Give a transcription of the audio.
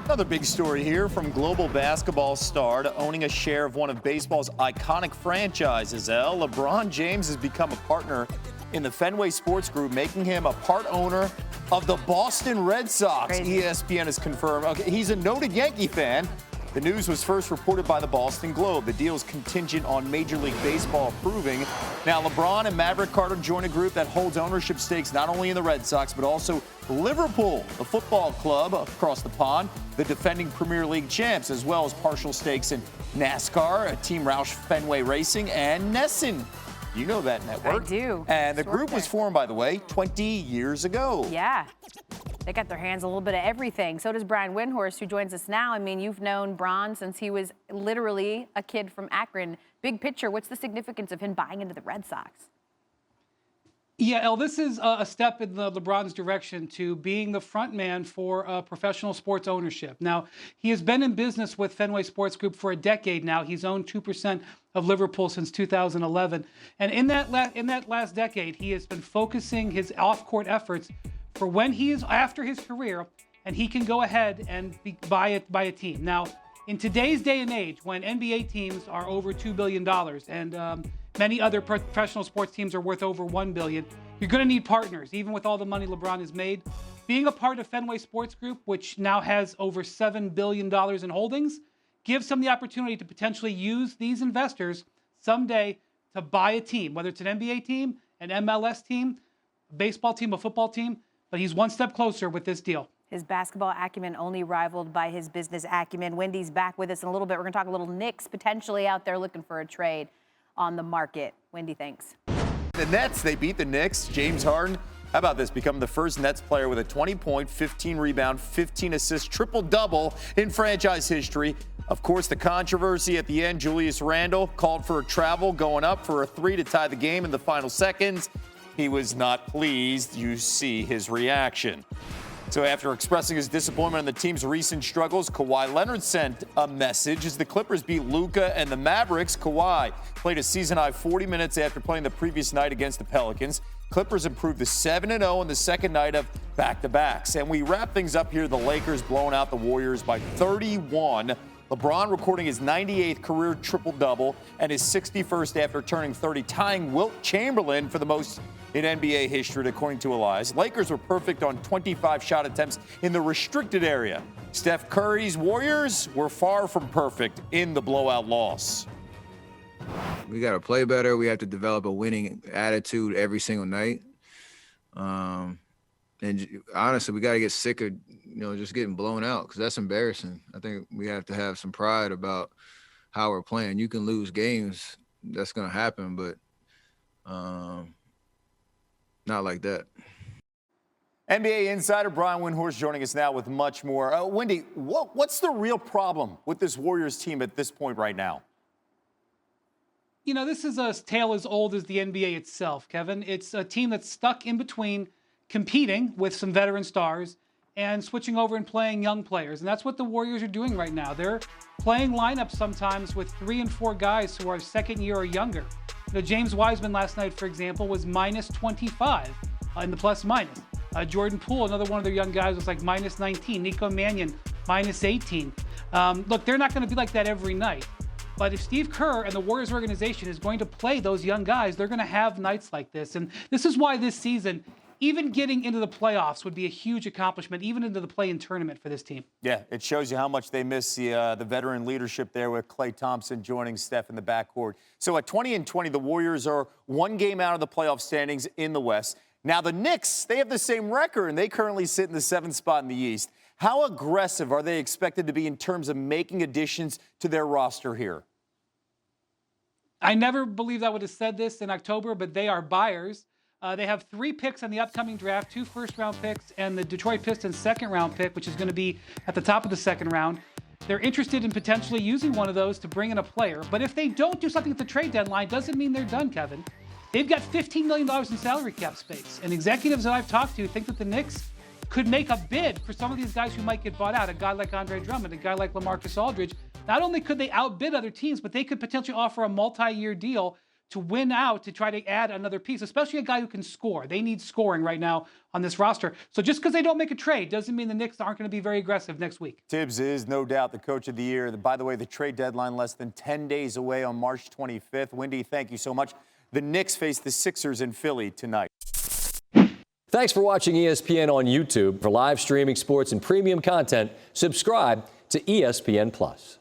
Another big story here from global basketball star to owning a share of one of baseball's iconic franchises. LeBron James has become a partner in the Fenway Sports Group, making him a part owner of the Boston Red Sox. Crazy. ESPN has confirmed. Okay, he's a noted Yankee fan. The news was first reported by the Boston Globe. The deal is contingent on Major League Baseball approving. Now, LeBron and Maverick Carter join a group that holds ownership stakes not only in the Red Sox, but also Liverpool, the football club across the pond, the defending Premier League champs, as well as partial stakes in NASCAR, Team Roush Fenway Racing, and Nesson. You know that network. I do. And the group was formed, by the way, 20 years ago. Yeah. They got their hands a little bit of everything. So does Brian Windhorst, who joins us now. I mean, you've known Bron since he was literally a kid from Akron. Big picture, what's the significance of him buying into the Red Sox? Yeah, El, this is a step in LeBron's direction to being the front man for professional sports ownership. Now, he has been in business with Fenway Sports Group for a decade now. He's owned 2% of Liverpool since 2011. And in that last decade, he has been focusing his off-court efforts for when he is after his career and he can go ahead and buy a team. Now, in today's day and age, when NBA teams are over $2 billion and many other professional sports teams are worth over $1 billion, you're going to need partners, even with all the money LeBron has made. Being a part of Fenway Sports Group, which now has over $7 billion in holdings, gives him the opportunity to potentially use these investors someday to buy a team, whether it's an NBA team, an MLS team, a baseball team, a football team. But he's one step closer with this deal. His basketball acumen only rivaled by his business acumen. Wendy's back with us in a little bit. We're going to talk a little Knicks potentially out there looking for a trade on the market. Wendy, thanks. The Nets, they beat the Knicks. James Harden, how about this? Become the first Nets player with a 20-point, 15-rebound, 15-assist triple-double in franchise history. Of course, the controversy at the end, Julius Randle called for a travel, going up for a three to tie the game in the final seconds. He was not pleased. You see his reaction. So after expressing his disappointment in the team's recent struggles, Kawhi Leonard sent a message as the Clippers beat Luka and the Mavericks. Kawhi played a season-high 40 minutes after playing the previous night against the Pelicans. Clippers improved to 7-0 in the second night of back-to-backs. And we wrap things up here. The Lakers blowing out the Warriors by 31. LeBron recording his 98th career triple-double and his 61st after turning 30, tying Wilt Chamberlain for the most in NBA history, according to Elias. Lakers were perfect on 25 shot attempts in the restricted area. Steph Curry's Warriors were far from perfect in the blowout loss. We got to play better. We have to develop a winning attitude every single night. And honestly, we got to get sick of, just getting blown out, because that's embarrassing. I think we have to have some pride about how we're playing. You can lose games. That's going to happen, but not like that. NBA insider Brian Windhorst joining us now with much more. Wendy, what's the real problem with this Warriors team at this point right now? This is a tale as old as the NBA itself, Kevin. It's a team that's stuck in between competing with some veteran stars and switching over and playing young players. And that's what the Warriors are doing right now. They're playing lineups sometimes with 3 and 4 guys who are second year or younger. James Wiseman last night, for example, was minus 25 in the plus-minus. Jordan Poole, another one of their young guys, was like minus 19. Nico Mannion, minus 18. Look, they're not going to be like that every night. But if Steve Kerr and the Warriors organization is going to play those young guys, they're going to have nights like this. And this is why this season, even getting into the playoffs would be a huge accomplishment, even into the play-in tournament for this team. Yeah, it shows you how much they miss the veteran leadership there with Klay Thompson joining Steph in the backcourt. So at 20-20, the Warriors are 1 game out of the playoff standings in the West. Now the Knicks, they have the same record, and they currently sit in the 7th spot in the East. How aggressive are they expected to be in terms of making additions to their roster here? I never believed I would have said this in October, but they are buyers. They have 3 picks in the upcoming draft, 2 first-round picks, and the Detroit Pistons' second-round pick, which is going to be at the top of the second round. They're interested in potentially using one of those to bring in a player. But if they don't do something at the trade deadline, doesn't mean they're done, Kevin. They've got $15 million in salary cap space. And executives that I've talked to think that the Knicks could make a bid for some of these guys who might get bought out, a guy like Andre Drummond, a guy like LaMarcus Aldridge. Not only could they outbid other teams, but they could potentially offer a multi-year deal to win out, to try to add another piece, especially a guy who can score. They need scoring right now on this roster. So just because they don't make a trade doesn't mean the Knicks aren't going to be very aggressive next week. Tibbs is no doubt the coach of the year. By the way, the trade deadline less than 10 days away on March 25th. Wendy, thank you so much. The Knicks face the Sixers in Philly tonight. Thanks for watching ESPN on YouTube. For live streaming sports and premium content, subscribe to ESPN+.